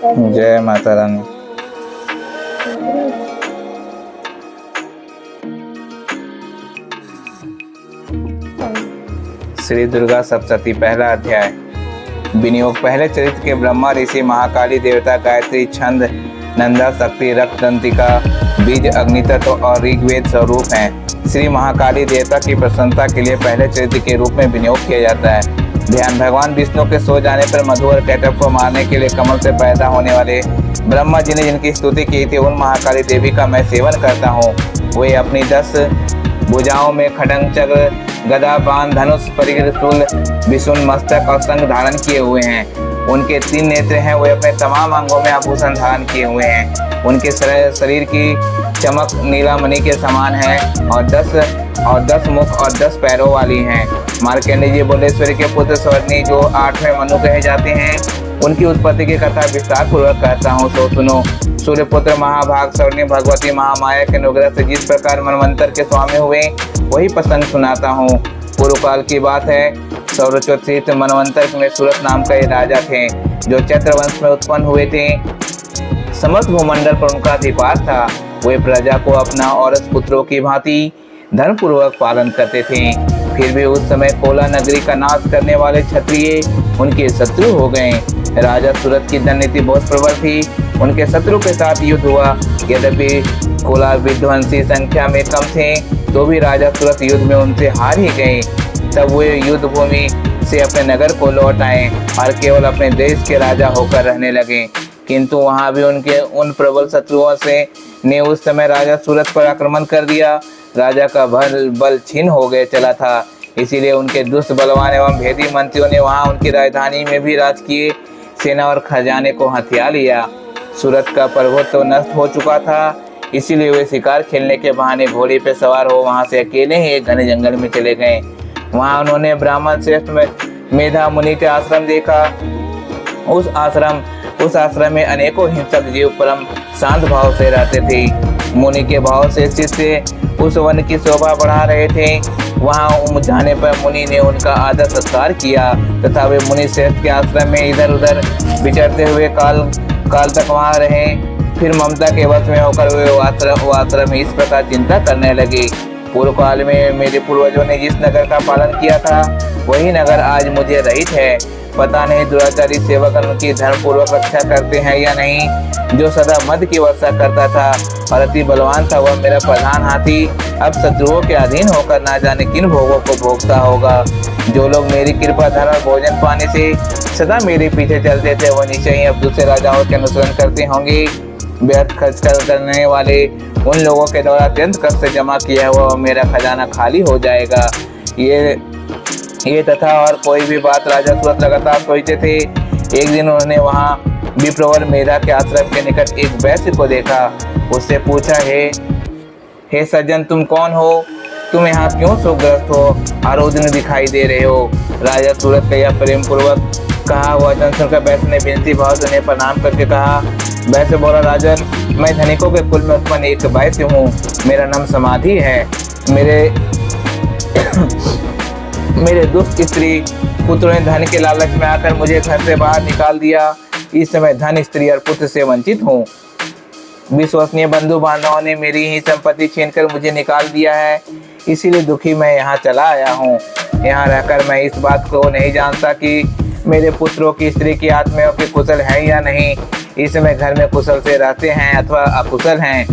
जय माता रानी। श्री दुर्गा सप्तशती पहला अध्याय। विनियोग। पहले चरित्र के ब्रह्मा ऋषि महाकाली देवता गायत्री छंद नंदा शक्ति रक्त दंतिका बीज अग्नि तत्व और ऋग्वेद स्वरूप हैं। श्री महाकाली देवता की प्रसन्नता के लिए पहले चरित्र के रूप में विनियोग किया जाता है। ध्यान। भगवान विष्णु के सो जाने पर मधु और कैटभ को मारने के लिए कमल से पैदा होने वाले ब्रह्मा जी ने जिनकी स्तुति की थी, उन महाकाली देवी का मैं सेवन करता हूँ। वे अपनी 10 भुजाओं में खड्ग चक्र गदा बाण धनुष परिघ शूल विशुन मस्तक और संग धारण किए हुए हैं। उनके 3 नेत्र हैं। वे अपने तमाम अंगों में आभूषण धारण किए हुए हैं। उनके शरीर की चमक नीलामणि के समान है और 10 मुख और 10 पैरों वाली हैं। मार्कंडेय जी बोले, सूर्य के पुत्र स्वर्णी जो 8वें मनु कहे जाते हैं, उनकी उत्पत्ति की कथा विस्तार पूर्वक कहता हूँ, सो सुनो। सूर्यपुत्र महाभाग स्वर्णी भगवती महामाया के अनुग्रह से जिस प्रकार मनवंतर के स्वामी हुए, वही प्रसंग सुनाता हूँ। पूर्व काल की बात है। सौरचोत्थित मनवंतर में सूरत नाम का राजा थे, जो चैत्र वंश में उत्पन्न हुए थे। समस्त भूमंडल पर उनका अधिकार था। वे प्रजा को अपना और पुत्रों की भांति धर्म पूर्वक पालन करते थे। फिर भी उस समय कोला नगरी का नाश करने वाले क्षत्रिय उनके शत्रु हो गए। राजा सूरत की धननीति बहुत प्रबल थी। उनके शत्रु के साथ युद्ध हुआ। यद्यपि कोला विध्वंसी संख्या में कम थे, तो भी राजा सूरत युद्ध में उनसे हार ही गए। तब वे युद्ध भूमि से अपने नगर को लौट आए और केवल अपने देश के राजा होकर रहने लगे। किंतु वहां भी उनके उन प्रबल शत्रुओं ने उस समय राजा सूरत पर आक्रमण कर दिया। राजा का बल छीन हो गए चला था। इसीलिए उनके दुष्ट बलवान एवं भेदी मंत्रियों ने वहां उनकी राजधानी में भी राजकीय सेना और खजाने को हथिया लिया। सूरत का प्रभुत्व तो नष्ट हो चुका था। इसीलिए वे शिकार खेलने के बहाने घोड़े पे सवार हो वहां से अकेले ही एक घने जंगल में चले गए। वहां उन्होंने ब्राह्मण श्रेष्ठ मेधा मुनि का आश्रम देखा। उस आश्रम में अनेकों हिंसक जीव परम शांत भाव से रहते थे। मुनि के भाव से शिष्य उस वन की शोभा बढ़ा रहे थे। वहां जाने पर मुनि ने उनका आदर सत्कार किया तथा वे मुनि श्रेष्ठ के आश्रम में इधर उधर विचरते हुए काल तक वहां रहे। फिर ममता के वश में होकर वे वो आश्रम इस प्रकार चिंता करने लगे। पूर्व काल में मेरे पूर्वजों ने जिस नगर का पालन किया था, वही नगर आज मुझे रहित है। पता नहीं दुराचारी सेवक उनकी धर्म पूर्वक रक्षा करते हैं या नहीं। जो सदा मद की वर्षा करता था और अति बलवान था, वह मेरा प्रधान हाथी अब शत्रुओं के अधीन होकर ना जाने किन भोगों को भोगता होगा। जो लोग मेरी कृपा धन और भोजन पाने से सदा मेरे पीछे चलते थे, वह निश्चय ही अब दूसरे राजाओं के अनुसरण करते होंगे। व्यर्थ खर्च करने वाले उन लोगों के द्वारा अत्यंत कष्ट से जमा किया हुआ मेरा खजाना खाली हो जाएगा। ये तथा और कोई भी बात राजा सूरत लगातार सोचते थे। एक दिन उन्होंने वहां विप्रवर मेधा के आश्रम के निकट एक वैश्य को देखा। उससे पूछा, हे सज्जन, तुम कौन हो? तुम यहाँ क्यों शोकग्रस्त हो और उद्विग्न दिखाई दे रहे हो? राजा सूरत का यह प्रेम पूर्वक कहा वचन सुनकर वैश्य ने विनती भाव से उन्हें प्रणाम करके कहा। वैश्य बोला, राजन, मैं धनिकों के कुल में उत्पन्न एक वैश्य हूँ। मेरा नाम समाधि है। मेरे दुष्ट स्त्री पुत्रों ने धन के लालच में आकर मुझे घर से बाहर निकाल दिया। इस समय धन, स्त्री और पुत्र से वंचित हूँ। विश्वसनीय बंधु बांधवों ने मेरी ही संपत्ति छीनकर मुझे निकाल दिया है। इसीलिए दुखी मैं यहाँ चला आया हूँ। यहाँ रहकर मैं इस बात को नहीं जानता कि मेरे पुत्रों की स्त्री की आत्माओं के कुशल हैं या नहीं। इस समय घर में कुशल से रहते हैं अथवा अकुशल हैं।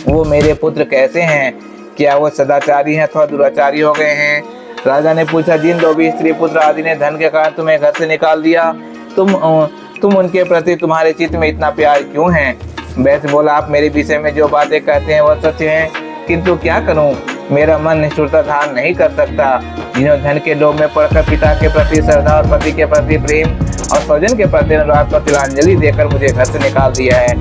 वो मेरे पुत्र कैसे हैं? क्या वो सदाचारी हैं अथवा दुराचारी हो गए हैं? राजा ने पूछा, जिन लोभी स्त्री पुत्र आदि ने धन के कारण तुम्हें घर से निकाल दिया, तुम उनके प्रति तुम्हारे चित्त में इतना प्यार क्यों है? वैश्य बोला, आप मेरे विषय में जो बातें कहते हैं वह सच है, किंतु क्या करूं? मेरा मन निष्ठुरता धारण नहीं कर सकता। जिन्होंने धन के लोभ में पड़कर पिता के प्रति श्रद्धा और पति के प्रति प्रेम और स्वजन के प्रति अनुराग पर तिलांजलि देकर मुझे घर से निकाल दिया है,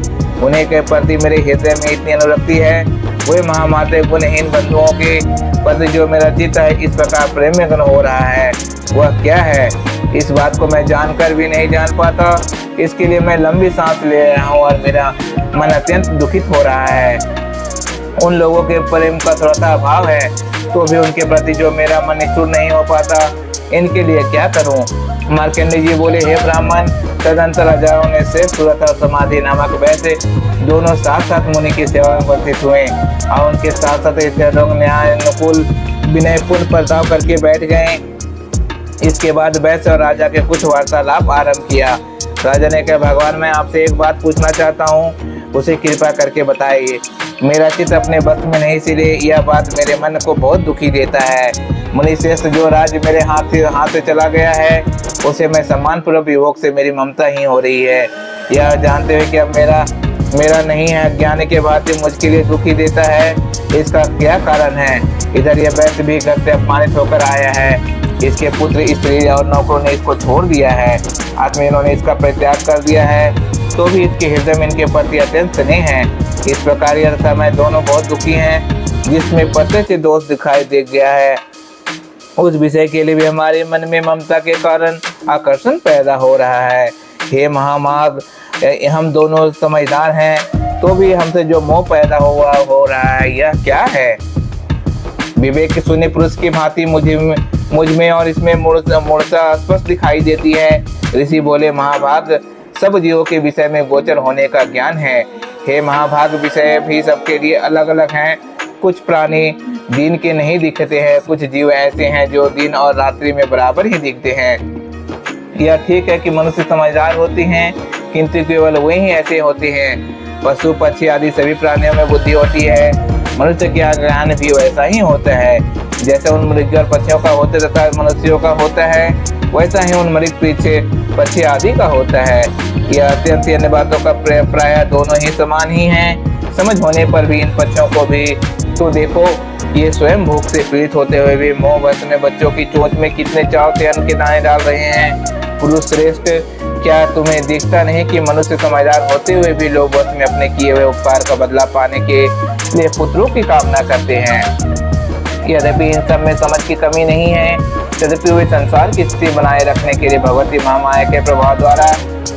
उन्हीं के प्रति मेरे हृदय में इतनी अनुरक्ति है। वे महामाते गुणहीन बंधुओं के प्रति जो मेरा चित्त है इस प्रकार प्रेम में हो रहा है, वह क्या है? इस बात को मैं जानकर भी नहीं जान पाता। इसके लिए मैं लंबी सांस ले रहा हूँ और मेरा मन अत्यंत दुखित हो रहा है। उन लोगों के प्रेम का थोड़ा सा अभाव है, तो भी उनके प्रति जो मेरा मन निष्ठुर नहीं हो पाता, इनके लिए क्या करूं? मार्कंडेय जी बोले, हे ब्राह्मण, तदंतर राजाओं ने श्रेष्ठ सूरत और समाधि नामक वैसे दोनों साथ साथ मुनि की सेवा में वर्तित हुए और उनके साथ साथ न्याय अनुकूल विनयपूर्ण प्रस्ताव करके बैठ गए। इसके बाद वैश्य और राजा के कुछ वार्तालाप आरंभ किया। राजा ने कहा, भगवान मैं आपसे एक बात पूछना चाहता हूँ, उसे कृपा करके बताइए। मेरा चित्त अपने बस में नहीं, इसलिए यह बात मेरे मन को बहुत दुखी देता है। मुनि श्रेष्ठ, जो राज्य मेरे हाथ से चला गया है उसे मैं सम्मान पूर्वक विभोग से मेरी ममता ही हो रही है। यह जानते हुए कि अब मेरा नहीं है, अज्ञान के भांति मुझके लिए दुखी देता है, इसका क्या कारण है? इधर यह वैश्य भी घर से अपमानित होकर आया है। इसके पुत्र, स्त्री और नौकरों ने इसको छोड़ दिया है। आत्मीयों ने इसका परित्याग कर दिया है, तो भी इसके हृदय में इनके प्रति अत्यंत स्नेह है। इस प्रकार यह समय दोनों बहुत दुखी हैं, जिसमें प्रत्यक्ष दोष दिखाई दे गया है। उस विषय के लिए भी हमारे मन में ममता के कारण आकर्षण पैदा हो रहा है। हे महामाग, हम दोनों समझदार हैं, तो भी हमसे जो मोह पैदा हो रहा है, यह क्या है? विवेक के शून्य पुरुष की भांति मुझ में और इसमें मूर्छा स्पष्ट दिखाई देती है। ऋषि बोले, महाभाग, सब जीवों के विषय में गोचर होने का ज्ञान है। हे महाभाग, विषय भी सबके लिए अलग अलग हैं। कुछ प्राणी दिन के नहीं दिखते हैं, कुछ जीव ऐसे हैं जो दिन और रात्रि में बराबर ही दिखते हैं। यह ठीक है कि मनुष्य समझदार होते हैं, किंतु केवल वही ही ऐसे होते हैं। पशु पक्षी आदि सभी प्राणियों में बुद्धि होती है। मनुष्य का ज्ञान भी वैसा ही होता है, जैसे उन मृग और पक्षियों का होता तथा मनुष्यों का होता है, वैसा ही उन मृग पीछे पक्षी आदि का होता है। यह अत्यंत अन्य बातों का प्राय दोनों ही समान ही हैं। समझ होने पर भी इन पक्षियों को भी तो देखो, ये स्वयं भूख से पीड़ित होते हुए भी मोहवश में बच्चों की चोंच में कितने चाव से अन्न के दाने डाल रहे हैं। पुरुष श्रेष्ठ, क्या तुम्हें दिखता नहीं कि मनुष्य समझदार होते हुए भी लोग वश में अपने किए हुए उपकार का बदला पाने के लिए पुत्रों की कामना करते हैं? यद्यपि इन सब में समझ की कमी नहीं है, तदपि वे संसार की स्थिति बनाए रखने के लिए भगवती महामाया के प्रभाव द्वारा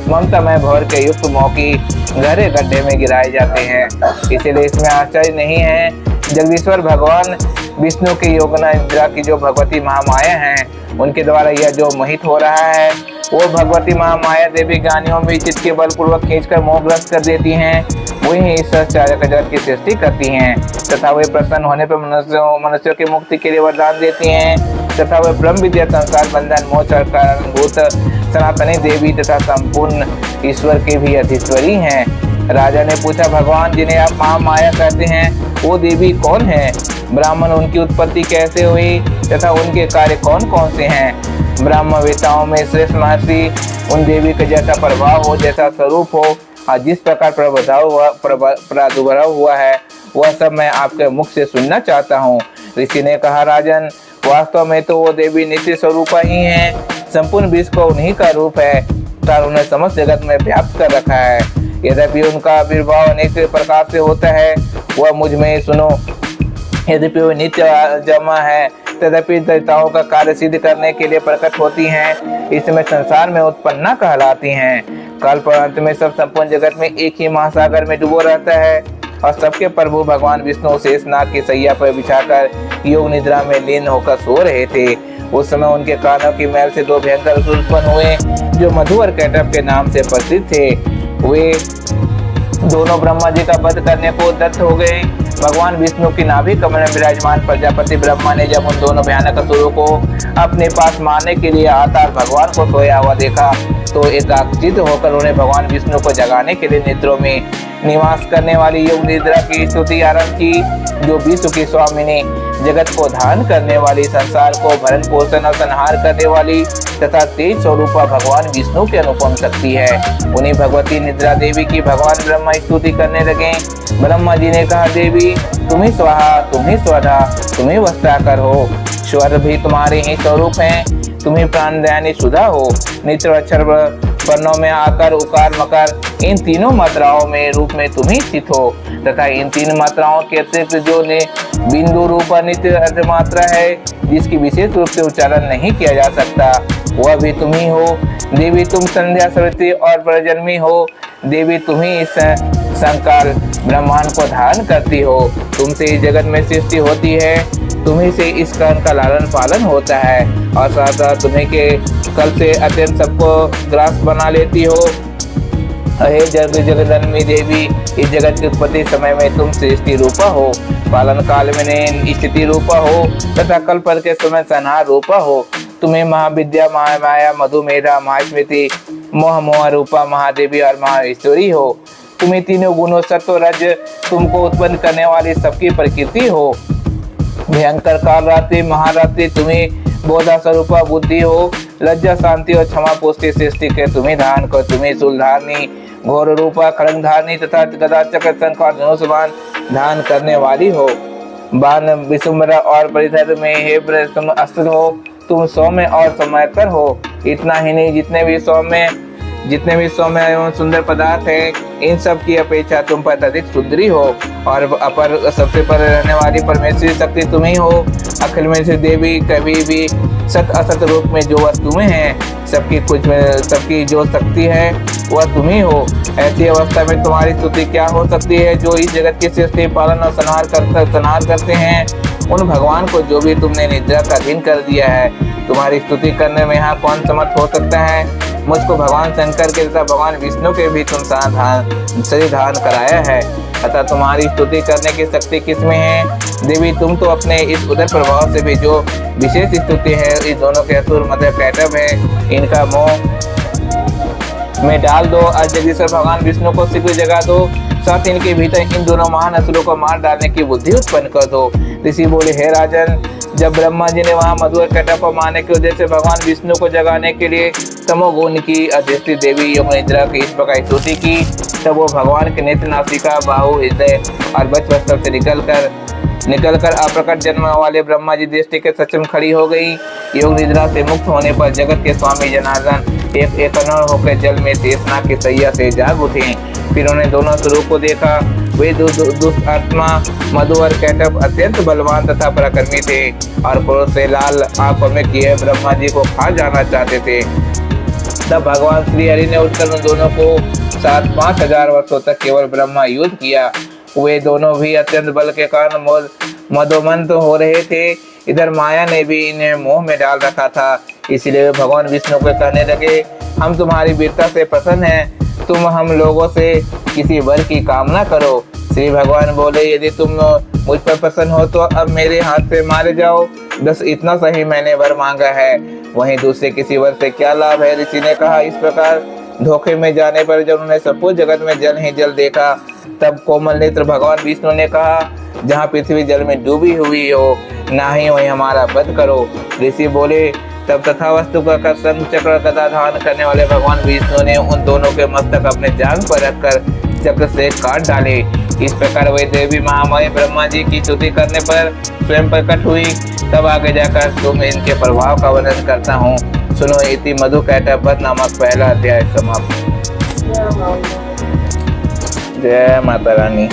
ममता में भर के युक्त मोह की गहरे गड्ढे में गिराए जाते हैं। इसीलिए इसमें आश्चर्य नहीं है, जगदीश्वर भगवान विष्णु के योगना निद्रा की जो भगवती महामाया हैं, उनके द्वारा यह जो मोहित हो रहा है, वो भगवती महामाया देवी ज्ञानियों में चित्त के बलपूर्वक खींचकर मोहग्रस्त कर देती हैं। वही ईश्वर चारक जगत की सृष्टि करती हैं तथा वे प्रसन्न होने पर मनुष्यों की मुक्ति के लिए वरदान देती हैं तथा वे ब्रह्म विद्या, संसार बंधन, मोक्ष कारणभूत सनातनी देवी तथा संपूर्ण ईश्वर के भी अधीश्वरी हैं। राजा ने पूछा, भगवान जिन्हें आप महामाया कहते हैं, वो देवी कौन है? ब्राह्मण, उनकी उत्पत्ति कैसे हुई तथा उनके कार्य कौन कौन से हैं? ब्रह्मवेताओं में श्रेष्ठ महर्षि उन देवी का जैसा प्रभाव हो, जैसा स्वरूप हो और जिस प्रकार प्रादुर्भाव हुआ है, वह सब मैं आपके मुख से सुनना चाहता हूँ। ऋषि ने कहा, राजन, वास्तव में तो वो देवी नित्य स्वरूप ही हैं। संपूर्ण विश्व को उन्हीं का रूप है तथा उन्हें समस्त जगत में व्याप्त कर रखा है। यद्यपि उनका आविर्भाव अनेक प्रकार से होता है, वह मुझ में सुनो। यद्यपि वे नित्य जमा है, तदपि देवताओं का कार्य सिद्ध करने के लिए प्रकट होती हैं। इसमें संसार में उत्पन्ना कहलाती हैं। काल पर अंत में सब संपूर्ण जगत में एक ही महासागर में डूबो रहता है और सबके प्रभु भगवान विष्णु शेषनाग की सैया पर बिछाकर योग निद्रा में लीन होकर सो रहे थे। उस समय उनके कानों की मैल से दो भयंकर असुर उत्पन्न हुए, जो मधु और कैटभ के नाम से प्रसिद्ध थे। वे दोनों ब्रह्मा जी का वध करने को उद्यत हो गए। भगवान विष्णु की नाभि कमल में विराजमान प्रजापति ब्रह्मा ने जब उन दोनों भयानक असुरों को अपने पास मारने के लिए आता और भगवान को सोया हुआ देखा, तो एकाग्रचित्त होकर उन्हें भगवान विष्णु को जगाने के लिए निद्रों में निवास करने वाली योग निद्रा की स्तुति आरंभ की, जो विश्व की स्वामिनी, जगत को धारण करने वाली, संसार को भरण पोषण और संहार करने वाली तथा तेज स्वरूपा भगवान विष्णु की अनुपम शक्ति है। उन्हीं भगवती निद्रा देवी की भगवान ब्रह्मा स्तुति करने लगे। ब्रह्मा जी ने कहा, देवी तुम ही स्वाहा, तुम ही स्वधा, तुम ही वस्त्राकर हो। स्वर भी तुम्हारे ही स्वरूप हैं, तुम ही प्राणदायिनी सुधा हो। नित्य अक्षर वर्णों में आकर, उकार, मकार, इन तीनों मात्राओं में रूप में तुम ही स्थित हो तथा इन तीन मात्राओं के अतिरिक्त जो ने बिंदु रूप नित्य अर्धमात्रा है, जिसकी विशेष रूप से उच्चारण नहीं किया जा सकता, वह भी तुम ही हो। देवी तुम संध्या सवित्री और प्रजन्मी हो। देवी तुम ही इस संकाल ब्रह्मांड को धारण करती हो। तुमसे इस जगत में सृष्टि होती है, तुम्ही से इस कर्ण का लालन पालन होता है और साथ साथ तुम्हें के कल से अत्यंत सबको ग्रास बना लेती हो। अहे जगदन्मी देवी, इस जगत की उत्पत्ति समय में तुम सृष्टि रूपा हो, पालन काल में स्थिति रूपा हो तथा कल्प के समय संहार रूपा हो। तुम्हें महाविद्या, महामाया, मधुमेधा, महास्मृति, मोह मोह रूपा महादेवी और महाईश्वरी हो। तुम्हें तीनों गुणों सत्व रज तुमको उत्पन्न करने वाली सबकी प्रकृति हो। भयंकर काल रात्रि महारात्रि तुम्हें बोधा स्वरूपा बुद्धि हो। लज्जा, शांति और क्षमा पुष्टि सृष्टि के तुम्हें धारण कर। तुम्हें शूलधारणी, घोर रूपा, खड़ग धारणी तथा गदा चक्र शंख और धनुष बाण धारण करने वाली हो। बाण विसुम्बरा और परिधर में हे तुम अस्त्र हो। तुम सौम्य और समयकर हो। इतना ही नहीं, जितने भी सौम्य एवं सुंदर पदार्थ हैं, इन सब की अपेक्षा तुम पर अधिक सुंदरी हो और अपर सबसे पर रहने वाली परमेश्वरी शक्ति तुम ही हो। अखिल में से देवी, कभी भी सत असत रूप में जो वस्तु में है, सबकी जो शक्ति है वह तुम ही हो। ऐसी अवस्था में तुम्हारी स्तुति क्या हो सकती है? जो इस जगत की सृष्टि, पालन और संहार करते हैं, उन भगवान को जो भी तुमने निद्रा का अधीन कर दिया है, तुम्हारी स्तुति करने में यहाँ कौन समर्थ हो सकता है? मुझको भगवान शंकर के तथा भगवान विष्णु के भी तुम शरीर धारण कराया है, अतः तुम्हारी स्तुति करने की शक्ति किसमें है? देवी, तुम तो अपने इस उदर प्रभाव से भी जो विशेष स्तुति है, इस दोनों के असुर मध्य कैटव है, इनका मोह में डाल दो और जगदीश्वर भगवान विष्णु को शीघ्र जगा दो। साथ इनके भीतर इन दोनों महान असुरों को मार डालने की बुद्धि उत्पन्न कर दो। ऋषि बोले, हे राजन, जब ब्रह्मा जी ने वहां मधु और कैटव को मारने के उद्देश्य से भगवान विष्णु को जगाने के लिए तमोगुण की अधिष्ठित देवी योग निद्रा की इस प्रकार स्तुति की, तब वो भगवान के नेत्र, नासिका, बाहु, हृदय और वक्ष स्थल से निकलकर अप्रकट जन्म वाले ब्रह्मा जी दृष्टि के सक्षम खड़ी हो गई। योग निद्रा से मुक्त होने पर जगत के स्वामी जनार्दन एक होकर जल में शेषनाग की सैया से जाग उठे। फिर उन्हें दोनों स्वरूप को देखा। वे दुष्ट आत्मा मधु और कैटव अत्यंत बलवान तथा पराक्रमी थे और क्रोध से लाल आंखों में किए ब्रह्मा जी को खा जाना चाहते थे। तब भगवान श्री हरि ने उठकर उन दोनों को 5,000 वर्षों तक केवल ब्रह्मा युद्ध किया। वे दोनों भी अत्यंत बल के कारण मदोमंत हो रहे थे। इधर माया ने भी इन्हें मोह में डाल रखा था, इसलिए वे भगवान विष्णु को कहने लगे, हम तुम्हारी वीरता से प्रसन्न हैं, तुम हम लोगों से किसी वर की कामना करो। श्री भगवान बोले, यदि तुम मुझ पर प्रसन्न हो तो अब मेरे हाथ से मारे जाओ, बस इतना सही मैंने वर मांगा है, वहीं दूसरे किसी वर से क्या लाभ है? ऋषि ने कहा। इस प्रकार धोखे में जाने पर जब उन्होंने संपूर्ण जगत में जल ही जल देखा, तब कोमल नेत्र भगवान विष्णु ने कहा, जहाँ पृथ्वी जल में डूबी हुई हो, ना ही वहीं हमारा वध करो। ऋषि बोले, तब तथा वस्तु का शंख चक्र गदा धारण करने वाले भगवान विष्णु ने उन दोनों के मस्तक अपने जांघ पर रखकर चक्र से काट डाले। इस प्रकार वे देवी महामाया ब्रह्मा जी की स्तुति करने पर स्वयं प्रकट हुई। तब आगे जाकर तुम इनके प्रभाव का वर्णन करता हूँ। सुनो, इति मधु कैटव वध नामक पहला अध्याय समाप्त। जय माता रानी।